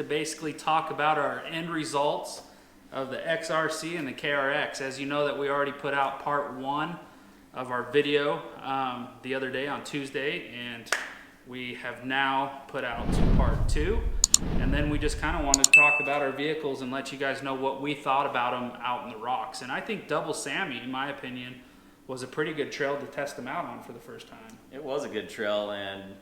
to basically talk about our end results of the XRC and the KRX. As you know that we already put out part 1 of our video the other day on Tuesday, and we have now put out part 2. And then we just kind of wanted to talk about our vehicles and let you guys know what we thought about them out in the rocks. And I think Double Sammy, in my opinion, was a pretty good trail to test them out on for the first time. It was a good trail, and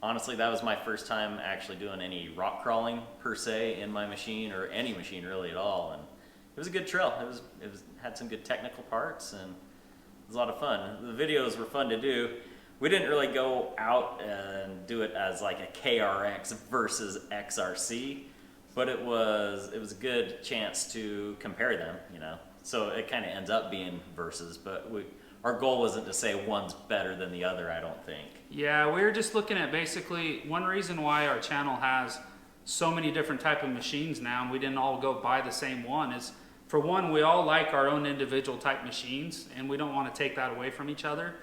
honestly, that was my first time actually doing any rock crawling per se in my machine, or any machine really at all. And it was a good trail. It had some good technical parts, and it was a lot of fun. The videos were fun to do. We didn't really go out and do it as like a KRX versus XRC, but it was a good chance to compare them, you know. So it kind of ends up being versus, but our goal wasn't to say one's better than the other, I don't think. Yeah, we were just looking at basically one reason why our channel has so many different type of machines now, and we didn't all go buy the same one, is for one, we all like our own individual type machines, and we don't want to take that away from each other.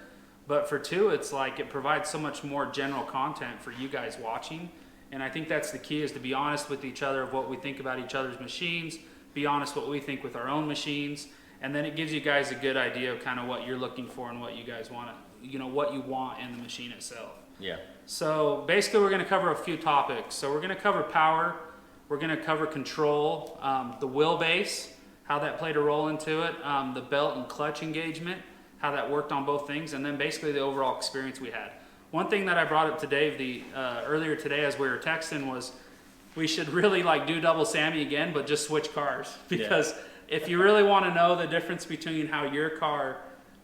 But for two, it's like it provides so much more general content for you guys watching. And I think that's the key, is to be honest with each other of what we think about each other's machines, be honest what we think with our own machines, and then it gives you guys a good idea of kind of what you're looking for and what you guys want to, you know, what you want in the machine itself. Yeah. So basically we're going to cover a few topics. So we're going to cover power, we're going to cover control, the wheelbase, how that played a role into it, the belt and clutch engagement, how that worked on both things, and then basically the overall experience we had. One thing that I brought up to Dave earlier today as we were texting was we should really like do Double Sammy again, but just switch cars. Because if you really want to know the difference between how your car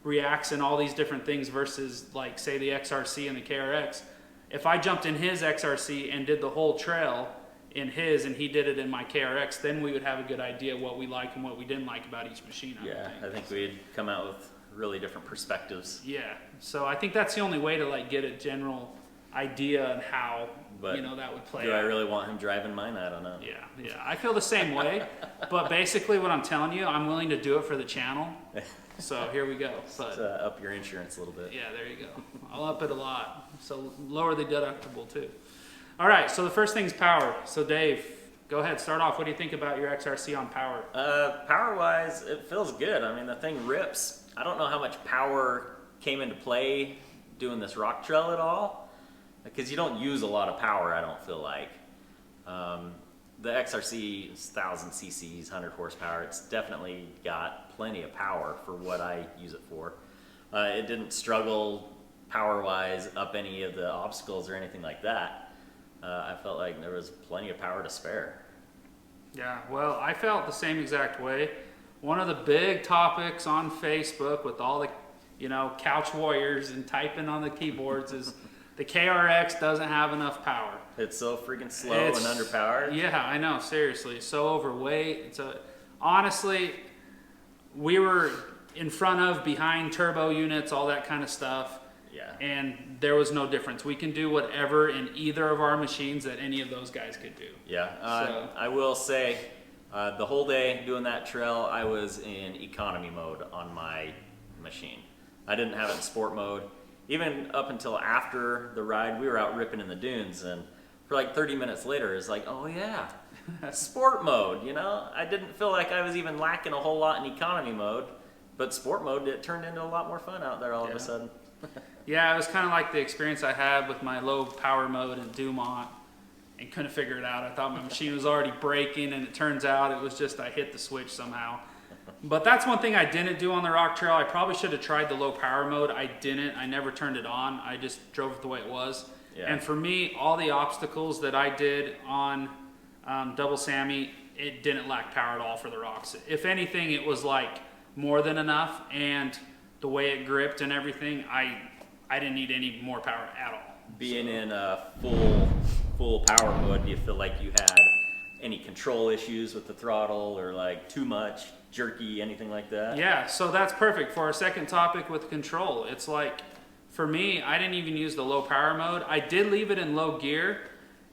reacts in all these different things versus like say the XRC and the KRX, if I jumped in his XRC and did the whole trail in his and he did it in my KRX, then we would have a good idea what we like and what we didn't like about each machine. I think we'd come out with really different perspectives. Yeah, so I think that's the only way to like get a general idea on how, you know, that would play Do out. I really want him driving mine? I don't know. Yeah, I feel the same way. But basically what I'm telling you, I'm willing to do it for the channel. So here we go. But up your insurance a little bit. yeah, there you go. I'll up it a lot. So lower the deductible too. All right, so the first thing is power. So Dave, go ahead, start off. What do you think about your XRC on power? Power-wise, it feels good. I mean, the thing rips. I don't know how much power came into play doing this rock trail at all, because you don't use a lot of power, I don't feel like. The XRC is 1,000 cc's, 100 horsepower. It's definitely got plenty of power for what I use it for. It didn't struggle power-wise up any of the obstacles or anything like that. I felt like there was plenty of power to spare. Yeah, well, I felt the same exact way. One of the big topics on Facebook with all the, you know, couch warriors and typing on the keyboards is the KRX doesn't have enough power. It's so freaking slow and underpowered. Yeah, I know, seriously. So overweight. Honestly, we were in front of, behind turbo units, all that kind of stuff. Yeah. And there was no difference. We can do whatever in either of our machines that any of those guys could do. Yeah, I will say, the whole day doing that trail, I was in economy mode on my machine. I didn't have it in sport mode. Even up until after the ride, we were out ripping in the dunes, and for like 30 minutes later, it's like, oh yeah, sport mode, you know? I didn't feel like I was even lacking a whole lot in economy mode, but sport mode, it turned into a lot more fun out there all of a sudden. Yeah, it was kind of like the experience I had with my low power mode in Dumont and couldn't figure it out. I thought my machine was already breaking, and it turns out it was just I hit the switch somehow. But that's one thing I didn't do on the rock trail. I probably should have tried the low power mode. I didn't. I never turned it on. I just drove it the way it was. Yeah. And for me, all the obstacles that I did on Double Sammy, it didn't lack power at all for the rocks. If anything, it was like more than enough, and the way it gripped and everything, I didn't need any more power at all. Being in a full power mode, do you feel like you had any control issues with the throttle, or like too much, jerky, anything like that? Yeah, so that's perfect for our second topic with control. It's like, for me, I didn't even use the low power mode. I did leave it in low gear,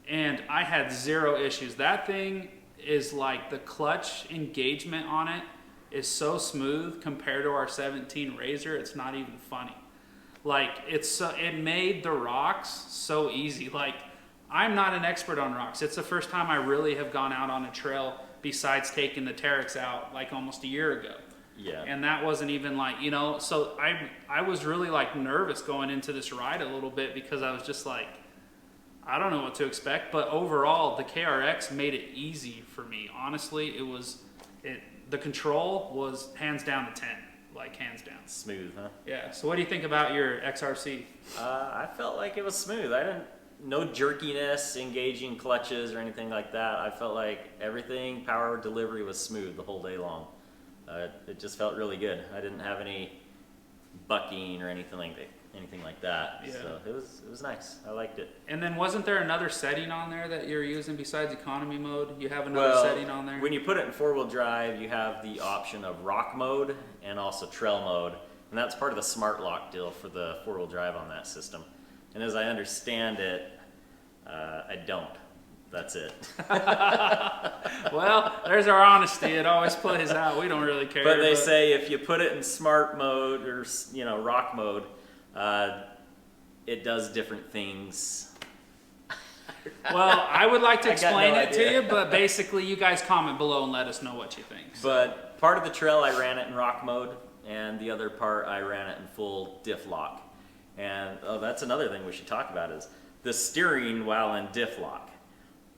and I had zero issues. That thing is like, the clutch engagement on it is so smooth compared to our 17 Razor, it's not even funny. Like, it made the rocks so easy. Like, I'm not an expert on rocks. It's the first time I really have gone out on a trail besides taking the Terex out like almost a year ago. Yeah. And that wasn't even like, you know, so I was really like nervous going into this ride a little bit because I was just like, I don't know what to expect. But overall, the KRX made it easy for me. Honestly, the control was hands down a 10, like hands down. Smooth, huh? Yeah. So what do you think about your XRC? I felt like it was smooth. No jerkiness, engaging clutches or anything like that. I felt like everything, power delivery was smooth the whole day long. It just felt really good. I didn't have any bucking or anything like that. Yeah. So it was nice. I liked it. And then wasn't there another setting on there that you're using besides economy mode? You have another setting on there? When you put it in 4-wheel drive, you have the option of rock mode and also trail mode. And that's part of the smart lock deal for the 4-wheel drive on that system. And as I understand it, I don't. That's it. Well, there's our honesty. It always plays out. We don't really care. But they say if you put it in smart mode or rock mode, it does different things. Well, I would like to explain no it to idea. you, but basically you guys comment below and let us know what you think. So. But part of the trail I ran it in rock mode, and the other part I ran it in full diff lock. And that's another thing we should talk about is the steering while in diff lock.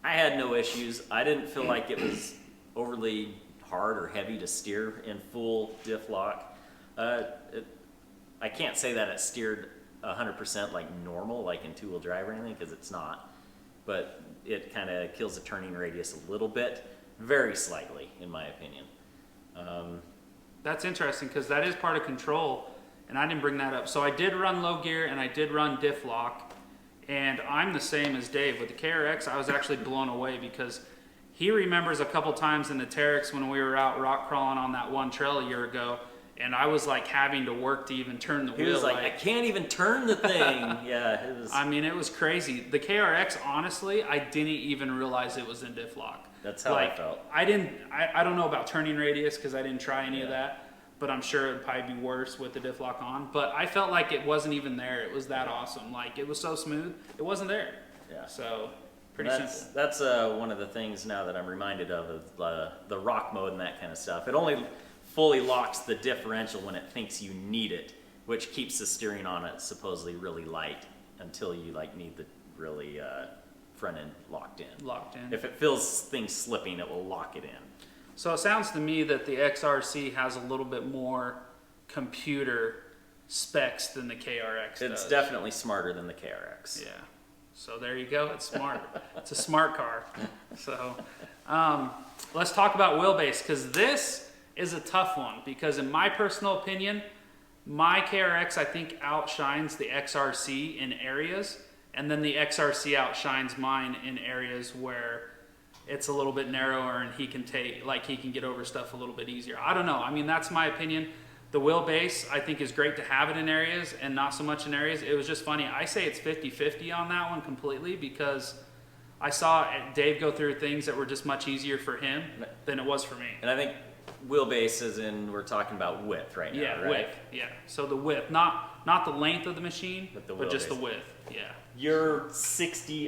I had no issues. I didn't feel like it was overly hard or heavy to steer in full diff lock. I can't say that it steered 100% like normal, like in 2-wheel drive or anything, because it's not. But it kind of kills the turning radius a little bit, very slightly, in my opinion. That's interesting because that is part of control, and I didn't bring that up. So I did run low gear and I did run diff lock. And I'm the same as Dave. With the KRX, I was actually blown away because he remembers a couple times in the Terex when we were out rock crawling on that one trail a year ago, and I was like having to work to even turn the wheel. He was like, I can't even turn the thing. Yeah, it was. I mean, it was crazy. The KRX, honestly, I didn't even realize it was in diff lock. That's how I felt. I don't know about turning radius because I didn't try any of that. But I'm sure it'd probably be worse with the diff lock on. But I felt like it wasn't even there. It was that awesome. Like, it was so smooth. It wasn't there. Yeah. So, pretty simple. That's one of the things now that I'm reminded of the rock mode and that kind of stuff. It only fully locks the differential when it thinks you need it, which keeps the steering on it supposedly really light until you need the really front end locked in. Locked in. If it feels things slipping, it will lock it in. So it sounds to me that the XRC has a little bit more computer specs than the KRX does. It's definitely smarter than the KRX. Yeah. So there you go. It's smart. It's a smart car. So let's talk about wheelbase because this is a tough one because in my personal opinion, my KRX I think outshines the XRC in areas, and then the XRC outshines mine in areas where it's a little bit narrower and he can get over stuff a little bit easier. I don't know. I mean, that's my opinion. The wheelbase, I think, is great to have it in areas and not so much in areas. It was just funny. I say it's 50-50 on that one completely because I saw Dave go through things that were just much easier for him than it was for me. And I think wheelbase is we're talking about width right now, yeah, right? width. Yeah. So the width, not the length of the machine, but just the wheelbase. width. Yeah. You're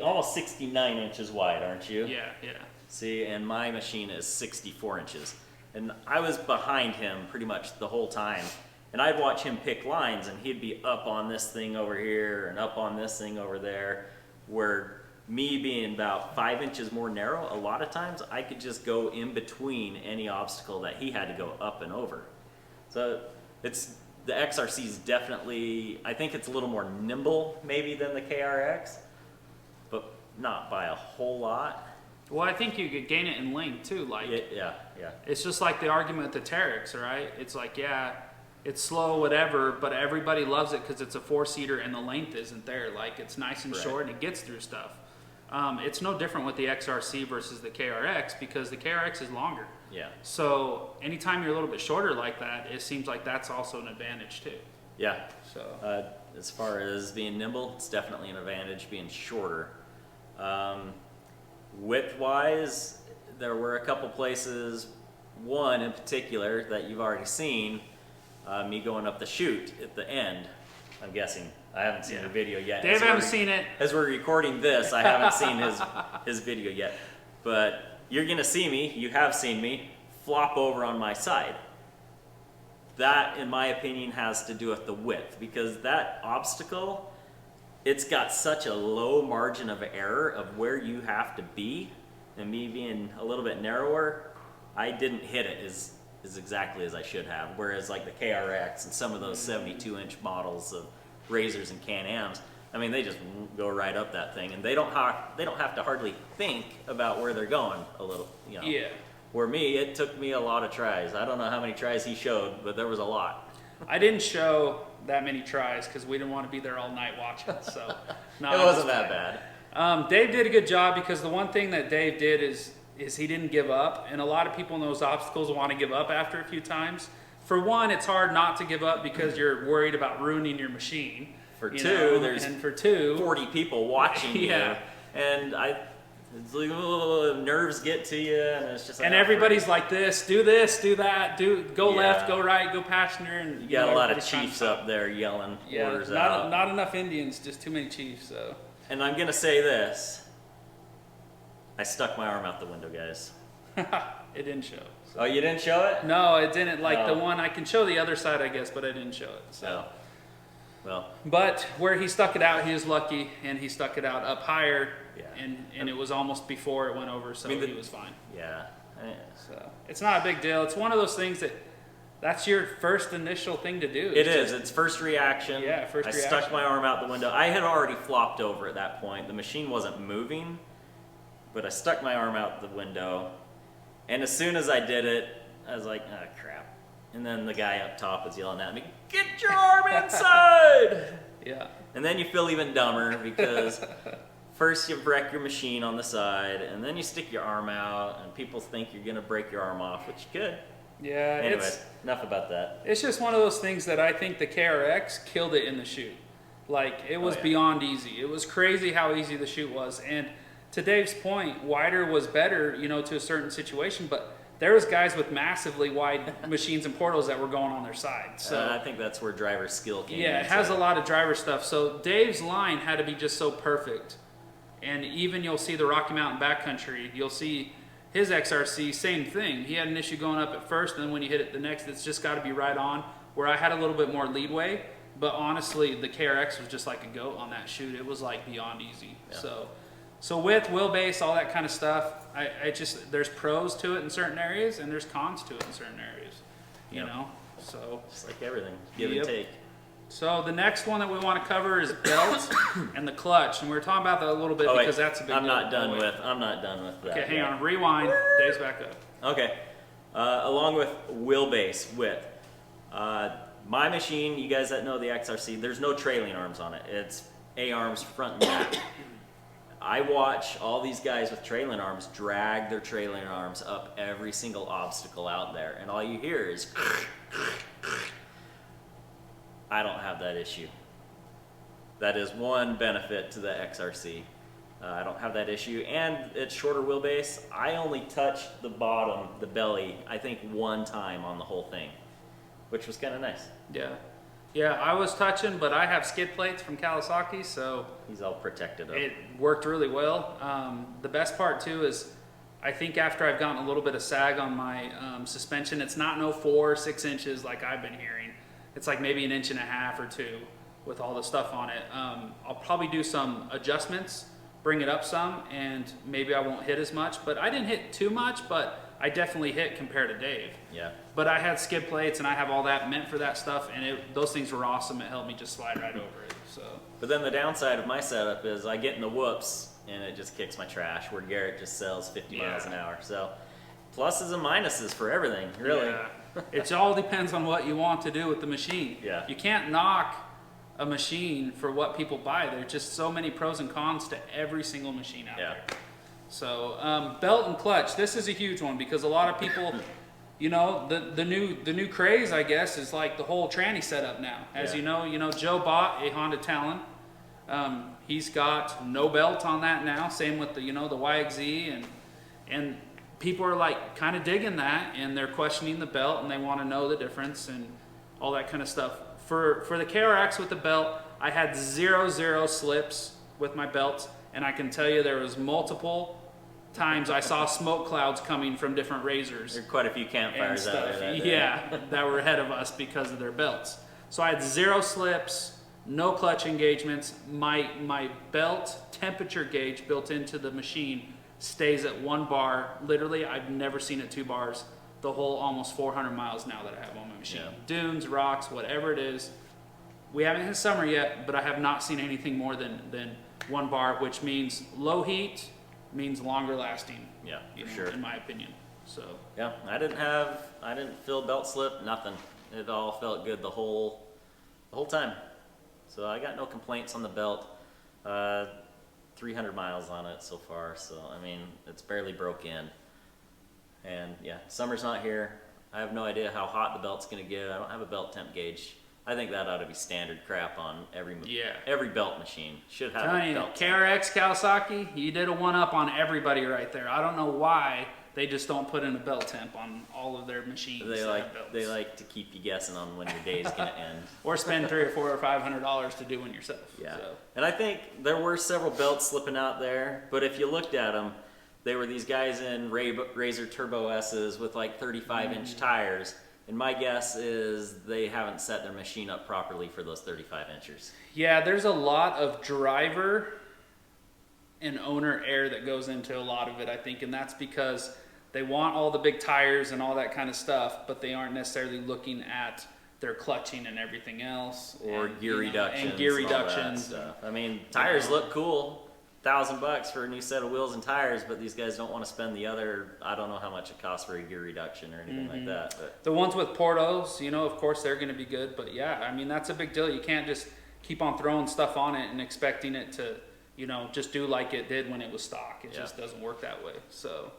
almost 69 inches wide, aren't you? Yeah, yeah. See, and my machine is 64 inches. And I was behind him pretty much the whole time. And I'd watch him pick lines, and he'd be up on this thing over here and up on this thing over there, where me being about 5 inches more narrow, a lot of times I could just go in between any obstacle that he had to go up and over. So the XRC is definitely, I think it's a little more nimble maybe than the KRX, but not by a whole lot. Well, I think you could gain it in length too. Yeah. It's just like the argument with the Terex, right? It's like, yeah, it's slow, whatever, but everybody loves it because it's a 4-seater and the length isn't there. Like, it's nice and short and it gets through stuff. It's no different with the XRC versus the KRX because the KRX is longer. Yeah. So anytime you're a little bit shorter like that, it seems like that's also an advantage too. Yeah. So as far as being nimble, it's definitely an advantage being shorter. Width-wise, there were a couple places, one in particular that you've already seen, me going up the chute at the end. I'm guessing. I haven't seen the video yet. Dave hasn't seen it. As we're recording this, I haven't seen his video yet. But you're gonna see me, you have seen me, flop over on my side. That, in my opinion, has to do with the width, because that obstacle, it's got such a low margin of error of where you have to be, and me being a little bit narrower, I didn't hit it as exactly as I should have. Whereas like the KRX and some of those 72-inch models of Razors and Can-Ams, I mean, they just go right up that thing, and they don't have to hardly think about where they're going a little, you know. Yeah. Where me, it took me a lot of tries. I don't know how many tries he showed, but there was a lot. I didn't show that many tries because we didn't want to be there all night watching. So no, It wasn't that bad. Dave did a good job, because the one thing that Dave did is he didn't give up, and a lot of people in those obstacles want to give up after a few times. For one, it's hard not to give up because you're worried about ruining your machine. For two, there's and for two, 40 people watching Yeah. you, and it's like, oh, nerves get to you, and it's just like, and everybody's like this, do that, go Yeah. left, go right, go passenger, and You got a lot of everybody's trying to chiefs stop. up there yelling Yeah, orders out. not enough Indians, just too many chiefs. So And I'm gonna say this: I stuck my arm out the window, guys. it didn't show. So. Oh, you didn't show it? No, it didn't. Like the Oh. one, I can show the other side, I guess, but I didn't show it. So. No. Well, But where he stuck it out, he was lucky, and he stuck it out up higher, Yeah. and it was almost before it went over, so I mean, he was fine. yeah. So it's not a big deal. It's one of those things that's your first initial thing to do. It is. It's first reaction. Yeah, first I reaction. stuck my arm out the window. I had already flopped over at that point. The machine wasn't moving, but I stuck my arm out the window. And as soon as I did it, I was like, oh, crap. And then the guy up top was yelling at me, get your arm inside! Yeah. And then you feel even dumber because first you wreck your machine on the side, and then you stick your arm out, and people think you're going to break your arm off, which you could. Yeah. Anyways, enough about that. It's just one of those things that I think the KRX killed it in the chute. Like, it was yeah. beyond easy. It was crazy how easy the chute was. And to Dave's point, wider was better, to a certain situation, but there was guys with massively wide machines and portals that were going on their side. So I think that's where driver skill came in. yeah, it has a lot of driver stuff. So Dave's line had to be just so perfect. And even you'll see the Rocky Mountain backcountry, you'll see his XRC, same thing. He had an issue going up at first, and then when you hit it the next, it's just got to be right on, where I had a little bit more leadway. But honestly, the KRX was just like a goat on that chute. It was like beyond easy. Yeah. So width, wheelbase, all that kind of stuff, I just, there's pros to it in certain areas, and there's cons to it in certain areas, you Yep. know? So, Just like everything, give Yep. and take. so the next one that we want to cover is belt and the clutch, and we were talking about that a little bit Oh, wait, because that's a big I'm deal. not done Oh, wait. with that. Okay, hang yet. on, rewind, Dave's back up. Okay, along with wheelbase width. My machine, you guys that know the XRC, there's no trailing arms on it. It's A-arms front and back. I watch all these guys with trailing arms drag their trailing arms up every single obstacle out there, and all you hear is I don't have that issue. That is one benefit to the XRC. I don't have that issue, and it's shorter wheelbase. I only touched the bottom, the belly, I think one time on the whole thing, which was kind of nice. Yeah, I was touching, but I have skid plates from Kawasaki, so He's all protected up. it worked really well. The best part too is I think after I've gotten a little bit of sag on my suspension, it's not no 4 or 6 inches like I've been hearing. It's like maybe 1.5 inches or 2 with all the stuff on it. I'll probably do some adjustments, bring it up some, and maybe I won't hit as much, but I didn't hit too much, but I definitely hit compared to Dave. Yeah. But I had skid plates and I have all that meant for that stuff, and those things were awesome. It helped me just slide right over it. So But then the downside of my setup is I get in the whoops and it just kicks my trash, where Garrett just sells 50 miles an hour. So pluses and minuses for everything, really. yeah. It all depends on what you want to do with the machine. Yeah. You can't knock a machine for what people buy. There's just so many pros and cons to every single machine out Yeah. there. So belt and clutch, this is a huge one because a lot of people, the new craze, I guess, is like the whole tranny setup now. As Yeah. you know, Joe bought a Honda Talon. He's got no belt on that now. Same with the YXZ, and people are like kind of digging that, and they're questioning the belt, and they want to know the difference. And all that kind of stuff. For the KRX with the belt, I had zero slips with my belt, and I can tell you there was multiple times I saw smoke clouds coming from different razors. There are quite a few And campfires out stuff, there that day. yeah, that were ahead of us because of their belts. So I had 0 slips, no clutch engagements. My belt temperature gauge built into the machine stays at 1 bar. Literally, I've never seen it 2 bars the whole almost 400 miles now that I have on my machine. Yeah. Dunes, rocks, whatever it is. We haven't hit summer yet, but I have not seen anything more than 1 bar, which means low heat, means longer lasting. Yeah, you for know, sure. in my opinion. So Yeah, I didn't feel belt slip, nothing. It all felt good the whole time. So I got no complaints on the belt. 300 miles on it so far, so I mean, it's barely broke in. And yeah, summer's not here. I have no idea how hot the belt's gonna get. I don't have a belt temp gauge. I think that ought to be standard crap on every belt machine. Should have telling a you, belt temp. KRX Kawasaki, you did a 1-up on everybody right there. I don't know why they just don't put in a belt temp on all of their machines. They that have belts. like to keep you guessing on when your day's gonna end. Or spend $300 or $500 to do one yourself. Yeah, So. and I think there were several belts slipping out there, but if you looked at them, they were these guys in Razor Turbo S's with like 35-inch tires, and my guess is they haven't set their machine up properly for those 35 inchers. Yeah, there's a lot of driver and owner error that goes into a lot of it, I think, and that's because they want all the big tires and all that kind of stuff, but they aren't necessarily looking at their clutching and everything else, Or and, gear reductions. and gear and all that reductions. stuff. I mean, tires look cool. $1,000 for a new set of wheels and tires, but these guys don't want to spend the other, I don't know how much it costs for a gear reduction or anything like that. But The ones with portos, you know, of course they're going to be good, but yeah, I mean, that's a big deal. You can't just keep on throwing stuff on it and expecting it to, you know, just do like it did when it was stock. It just doesn't work that way. So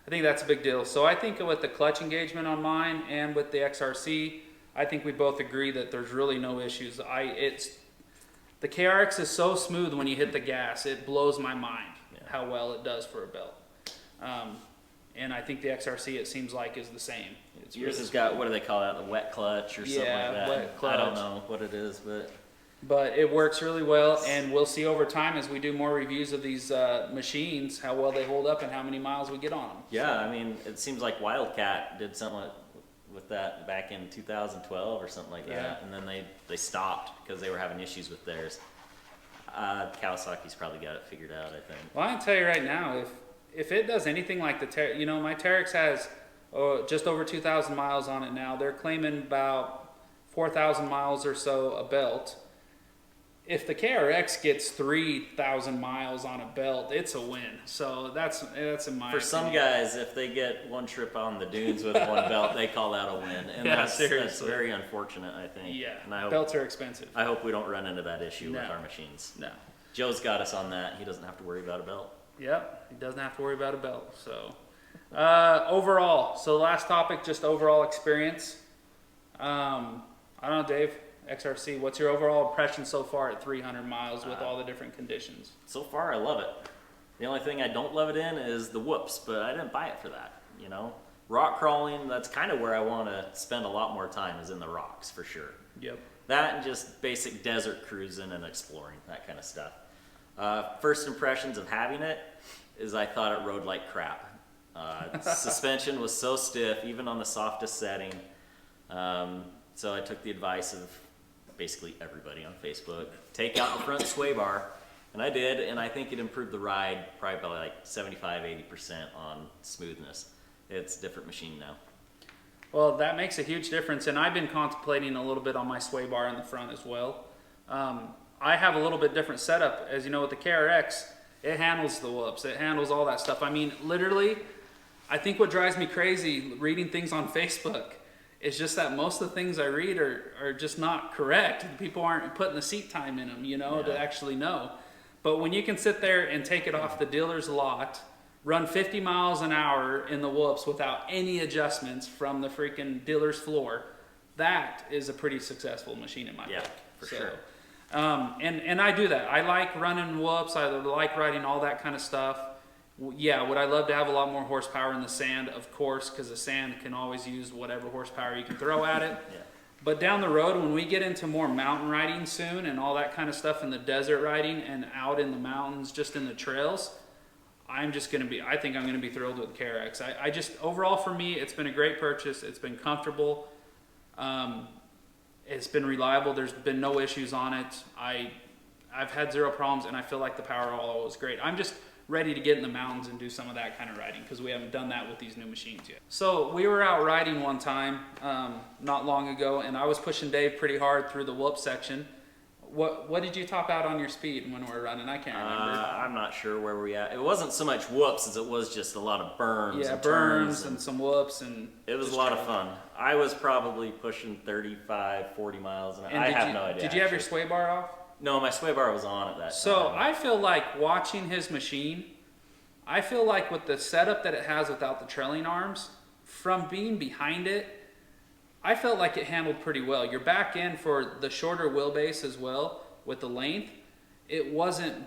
I think that's a big deal. So I think with the clutch engagement on mine and with the XRC, I think we both agree that there's really no issues. The KRX is so smooth when you hit the gas. It blows my mind how well it does for a belt. And I think the XRC, it seems like, is the same. It's yours really has got, what do they call that, the wet clutch or something like that? wet I don't clutch. know what it is, But it works really well, and we'll see over time as we do more reviews of these machines how well they hold up and how many miles we get on them. yeah, I mean, it seems like Wildcat did something with that back in 2012 or something like Yeah. that, and then they stopped because they were having issues with theirs. Kawasaki's probably got it figured out, I think. Well, I can tell you right now, if it does anything like my Terex has just over 2,000 miles on it now. They're claiming about 4,000 miles or so a belt. If the KRX gets 3,000 miles on a belt, it's a win. So that's in my For opinion. some guys, if they get one trip on the dunes with one belt, they call that a win, and Yeah, that's seriously. very unfortunate, I think. Yeah, and I hope, belts are expensive. I hope we don't run into that issue with No. our machines. No. Joe's got us on that. He doesn't have to worry about a belt. Yep, he doesn't have to worry about a belt. So, overall, so last topic, just overall experience. I don't know, Dave, XRC, what's your overall impression so far at 300 miles with all the different conditions? So far, I love it. The only thing I don't love it in is the whoops, but I didn't buy it for that, you know? Rock crawling, that's kind of where I want to spend a lot more time, is in the rocks, for sure. Yep. That and just basic desert cruising and exploring, that kind of stuff. First impressions of having it is I thought it rode like crap. Suspension was so stiff, even on the softest setting. So I took the advice of basically everybody on Facebook, take out the front sway bar, and I did, and I think it improved the ride probably by like 75-80% on smoothness. It's a different machine now. Well, that makes a huge difference, and I've been contemplating a little bit on my sway bar in the front as well. I have a little bit different setup. As you know, with the KRX, it handles the whoops. It handles all that stuff. I mean, literally, I think what drives me crazy reading things on Facebook is just that most of the things I read are just not correct. People aren't putting the seat time in them, you know, to actually know. But when you can sit there and take it off the dealer's lot, run 50 miles an hour in the whoops without any adjustments from the freaking dealer's floor, that is a pretty successful machine in my book. For sure. And I do that. I like running whoops. I like riding all that kind of stuff. Yeah, would I love to have a lot more horsepower in the sand? Of course, because the sand can always use whatever horsepower you can throw at it. But down the road, when we get into more mountain riding soon and all that kind of stuff in the desert riding and out in the mountains, just in the trails, I think I'm going to be thrilled with the KRX. I just, overall for me, it's been a great purchase. It's been comfortable. It's been reliable. There's been no issues on it. I've had zero problems, and I feel like the power all was great. I'm just ready to get in the mountains and do some of that kind of riding because we haven't done that with these new machines yet. So we were out riding one time not long ago, and I was pushing Dave pretty hard through the whoop section. What did you top out on your speed when we were running? I can't remember. I'm not sure where we at. It wasn't so much whoops as it was just a lot of berms. Yeah, and berms turns and some whoops, and it was a lot of fun. I was probably pushing 35, 40 miles an hour. I have no idea. Did you have your sway bar off? No, my sway bar was on at that time. So I feel like watching his machine, I feel like with the setup that it has without the trailing arms, from being behind it, I felt like it handled pretty well. Your back end for the shorter wheelbase as well, with the length, it wasn't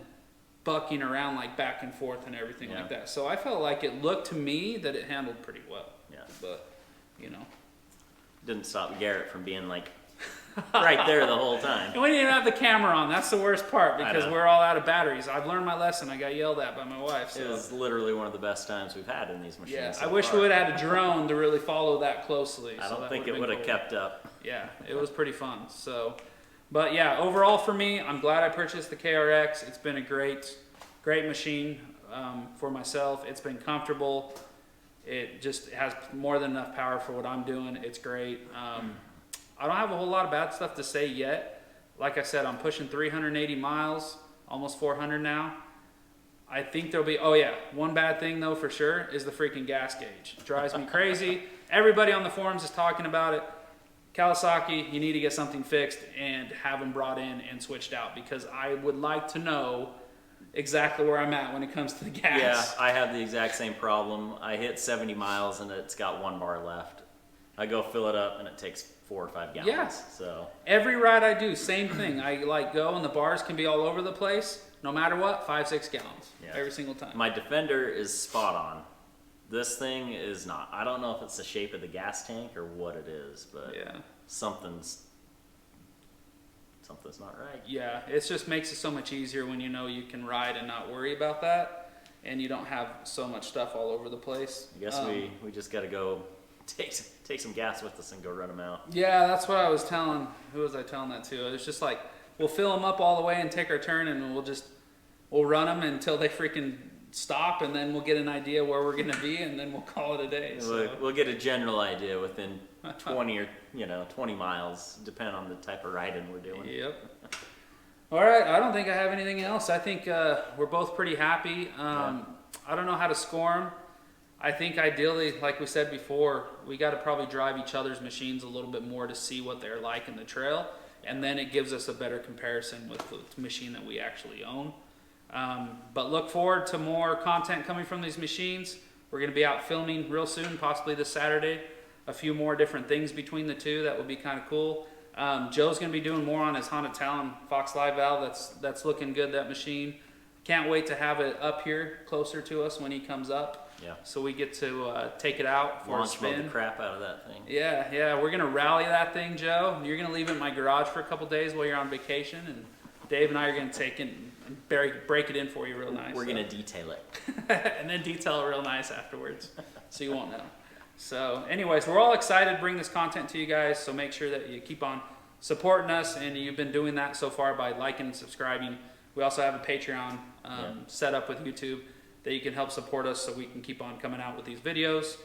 bucking around like back and forth and everything like that. So I felt like it looked to me that it handled pretty well. Yeah. But, you know. Didn't stop Garrett from being like right there the whole time. And we didn't even have the camera on. That's the worst part because we're all out of batteries. I've learned my lesson. I got yelled at by my wife. So. It was literally one of the best times we've had in these machines. Yeah, so I wish far. we would have had a drone to really follow that closely. I so don't that think it been would have cool. kept up. Yeah, it was pretty fun. So, but yeah, overall for me, I'm glad I purchased the KRX. It's been a great machine for myself. It's been comfortable. It just has more than enough power for what I'm doing. It's great. I don't have a whole lot of bad stuff to say yet. Like I said, I'm pushing 380 miles, almost 400 now. I think there'll be, one bad thing though for sure is the freaking gas gauge. It drives me crazy. Everybody on the forums is talking about it. Kawasaki, you need to get something fixed and have them brought in and switched out because I would like to know exactly where I'm at when it comes to the gas. Yeah, I have the exact same problem. I hit 70 miles and it's got 1 bar left. I go fill it up and it takes 4 or 5 gallons. Yeah. So every ride I do, same thing. I like go and the bars can be all over the place. No matter what, 5-6 gallons every single time. My Defender is spot on. This thing is not. I don't know if it's the shape of the gas tank or what it is, but something's not right. Yeah, it just makes it so much easier when you know you can ride and not worry about that, and you don't have so much stuff all over the place. I guess we just got to go take some gas with us and go run them out. Yeah, that's what I was telling. Who was I telling that to? It was just like, we'll fill them up all the way and take our turn, and we'll run them until they freaking stop, and then we'll get an idea where we're gonna be, and then we'll call it a day. So. We'll get a general idea within 20 or 20 miles, depending on the type of riding we're doing. Yep. All right, I don't think I have anything else. I think we're both pretty happy. I don't know how to score them. I think ideally, like we said before, we got to probably drive each other's machines a little bit more to see what they're like in the trail, and then it gives us a better comparison with the machine that we actually own. But look forward to more content coming from these machines. We're going to be out filming real soon, possibly this Saturday. A few more different things between the two that would be kind of cool. Joe's going to be doing more on his Honda Talon Fox Live valve. That's looking good, that machine. Can't wait to have it up here closer to us when he comes up. Yeah. So we get to take it out for a spin. Launch mode the crap out of that thing. Yeah. We're going to rally that thing, Joe. You're going to leave it in my garage for a couple days while you're on vacation, and Dave and I are going to take it and break it in for you real nice. We're going to detail it. And then detail it real nice afterwards, so you won't know. So anyways, we're all excited to bring this content to you guys, so make sure that you keep on supporting us, and you've been doing that so far by liking and subscribing. We also have a Patreon set up with YouTube that you can help support us so we can keep on coming out with these videos.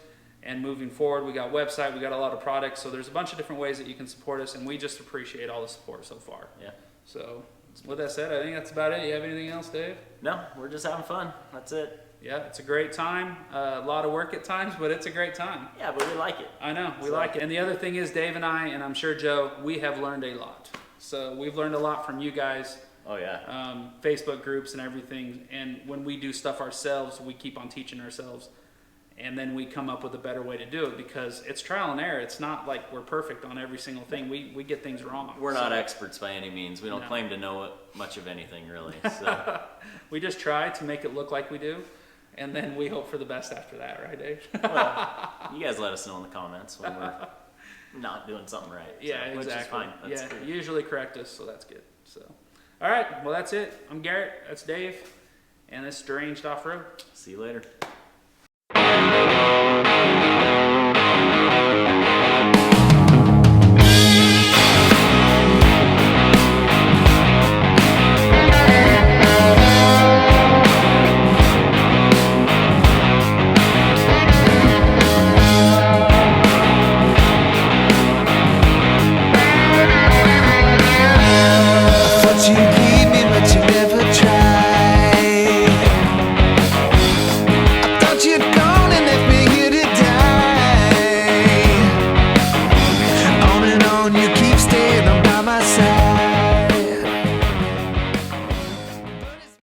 And moving forward, we got a website, we got a lot of products, so there's a bunch of different ways that you can support us, and we just appreciate all the support so far. Yeah. So with that said, I think that's about it. You have anything else, Dave? No, we're just having fun. That's it. Yeah, it's a great time. A lot of work at times, but it's a great time. Yeah, but we like it. I know, we like it. And the other thing is, Dave and I, and I'm sure Joe, we have learned a lot. So we've learned a lot from you guys. Oh yeah. Facebook groups and everything. And when we do stuff ourselves, we keep on teaching ourselves. And then we come up with a better way to do it, because it's trial and error. It's not like we're perfect on every single thing. We get things wrong. We're not experts by any means. We don't claim to know much of anything, really. So. We just try to make it look like we do, and then we hope for the best after that, right, Dave? Well, you guys let us know in the comments when we're not doing something right. Yeah, so, exactly. Which is fine. That's yeah, good. usually correct us, so that's good. So, all right, well that's it. I'm Garrett. That's Dave, and this is Deranged Off Road. See you later.